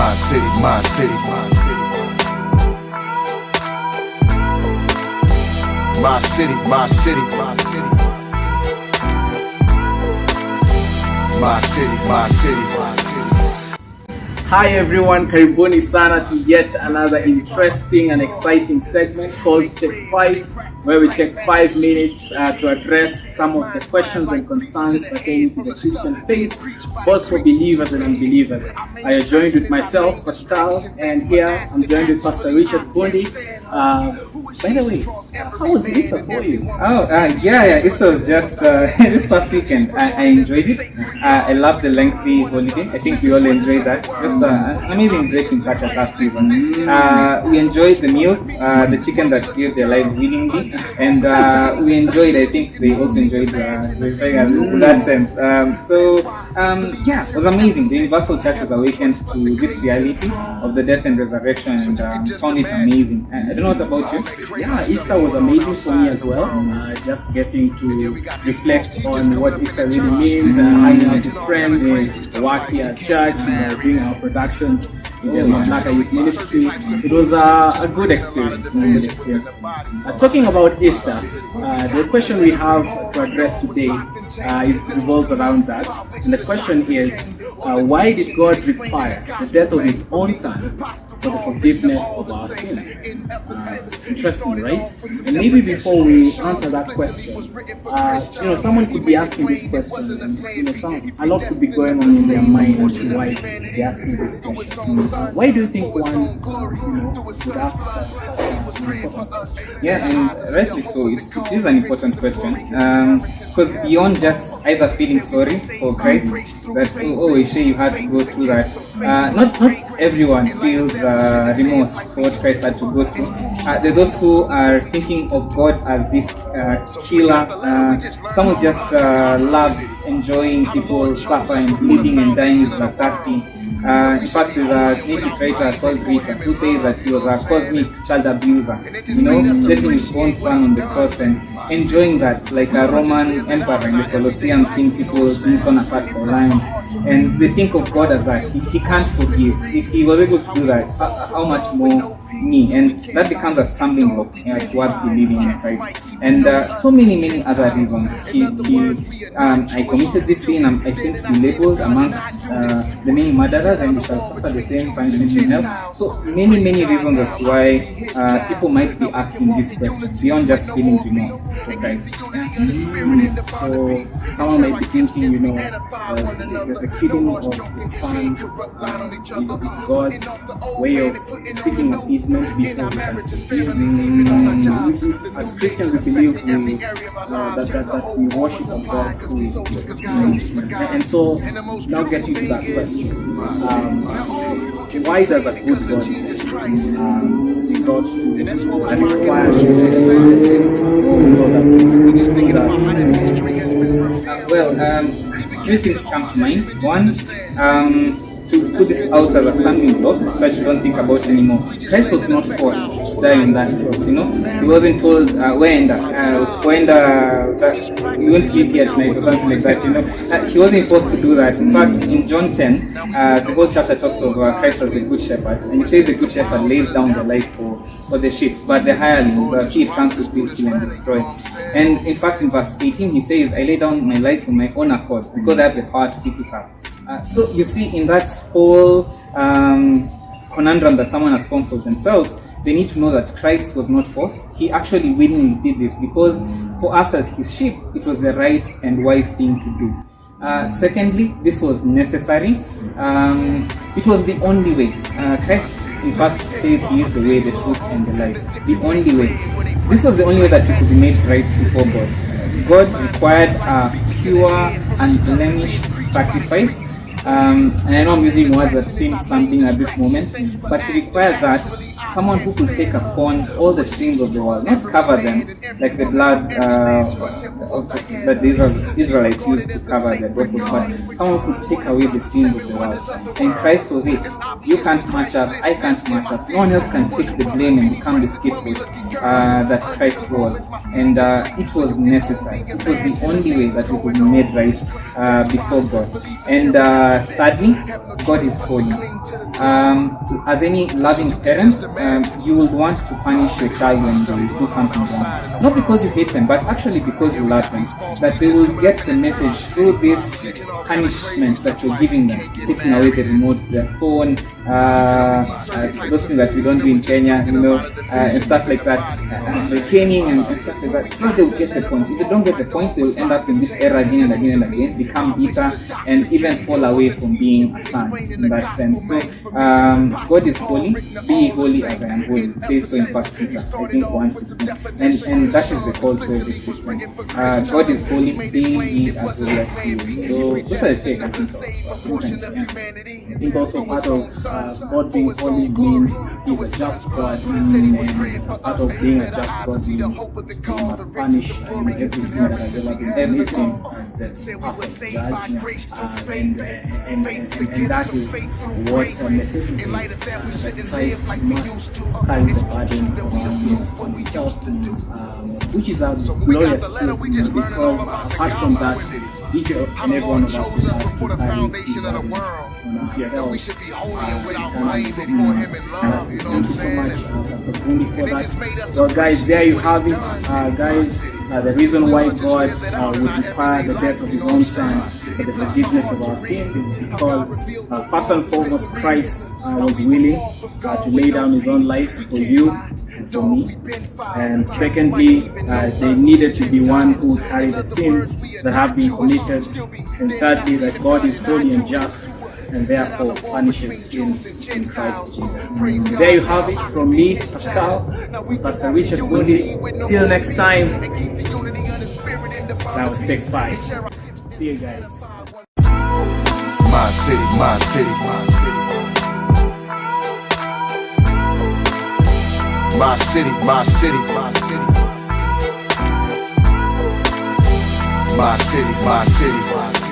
my city, my city, my city. My city, my city, my city. My city, my city, my city. Hi everyone, karibuni sana to yet another interesting and exciting segment called Take 5, where we take 5 minutes to address some of the questions and concerns pertaining to the Christian faith, both for believers and unbelievers. I am joined with myself, Pascal, and here I'm joined with Pastor Richard Bundi. By the way, how was Easter for you? Yeah, it was just this past weekend. I enjoyed it. I love the lengthy holiday. I think we all enjoyed that. Just an amazing break in such a tough season. We enjoyed the meals, the chicken that gave their lives willingly, and we enjoyed. I think they also enjoyed in that sense. Yeah, it was amazing. The Universal Church was awakened to this reality of the death and resurrection, and found it amazing. I don't know what about you. Yeah, Easter was amazing for me as well. Just getting to reflect on what Easter really means, hanging out with friends, working at church, doing our productions in the Mamlaka Youth Ministry. It was a good experience. Talking about Easter, the question we have to address today revolves around that. And the question is, why did God require the death of His own Son for the forgiveness of our sins? Interesting, right? And maybe before we answer that question, someone could be asking this question, and a lot could be going on in their mind as to why they're asking this question. Why do you think one would ask that? Yeah, and rightly so. It is an important question, because beyond just either feeling sorry for Christ, that you had to go through that. Not everyone feels remorse for what Christ had to go through. There are those who are thinking of God as this killer. Some who just love enjoying people suffer and bleeding and dying is bloodthirsty. In fact, there's a native writer called Rita who says that he was a cosmic child abuser, placing his own son on the cross and enjoying that, like a Roman emperor in the Colosseum, seeing people being torn apart for lions. And they think of God as that he can't forgive. If he was able to do that, how much more me? And that becomes a stumbling block towards believing in Christ. And so many other reasons. I committed this sin. I think he labeled amongst the many murderers, and we shall suffer the same punishment in hell. So many reasons as to why people might be asking this question beyond just feeling remorse for Christ. So someone might be thinking, the killing of the Son is God's way of seeking appeasement before we can forgive. As Christians, we believe that we worship a God who is good. And so, now getting to that question, why does a good God resort to and require few things come to mind. One, to put this out as a standing block that you don't think about anymore. Christ was not forced to die on that cross, He wasn't told, you won't sleep here tonight or something like that, He wasn't forced to do that. In fact, in John 10, the whole chapter talks of Christ as the good shepherd. And he says the good shepherd lays down the life for the sheep, but the hireling, the thief, comes to steal, kill, and destroy. And in fact, in verse 18, he says, I lay down my life for my own accord, because I have the power to pick it up. So you see, in that whole conundrum that someone has formed for themselves, they need to know that Christ was not forced. He actually willingly did this because for us as his sheep, it was the right and wise thing to do. Secondly, this was necessary. It was the only way. Christ, in fact, says he is the way, the truth, and the life. The only way. This was the only way that he could be made right before God. God required a pure, unblemished sacrifice. And I know I'm using words that seem something at this moment, but he required that someone who could take upon all the sins of the world, not cover them like the blood that the Israelites used to cover their doorposts, but someone who could take away the sins of the world. And Christ was it. You can't match up, I can't match up. No one else can take the blame and become the scapegoat that Christ was. And it was necessary. It was the only way that we could be made right before God. And thirdly, God is holy. as any loving parent, you would want to punish your child when they do something wrong. Not because you hate them, but actually because you love them. That they will get the message through this punishment that you're giving them, taking away the remote, their phone, those things that we don't do in Kenya, and stuff like that, the caning and stuff like that. So they will get the point. If they don't get the point, they will end up in this error again and again and again, become bitter, and even fall away from being a son in that sense. So God is holy, be ye holy as I am holy. It says so in 1 Peter, I think 1:16. And that is the call to every Christian. God is holy, be ye as holy as he is. So those are the take, I think. I think also part of God being holy means he's a just God, and part of being a just God means he must punish everything that has ever been everything as the perfect judge, and that is what necessitates that Christ must carry the burden of our sins on himself, which is a glorious truth, because apart from that, each and every one of us will have to carry the burden on ourselves. We should be holy and without blame before him in love. You know what I'm saying? Pastor Bundi, for that. So guys, there you have it. Guys, the reason why God would require the death of his own son for the forgiveness of our sins is because first and foremost, Christ was willing to lay down his own life for you and for me. And secondly, they needed to be one who would carry the sins that have been committed. And thirdly, that God is holy and just, and therefore punishes sin in Christ Jesus. There you have it from me, Pascal, Pastor Richard Bundi. Till next time, that was Take 5. See you guys. My city, my city, my city. My city, my city, my city. My city, my city, my city.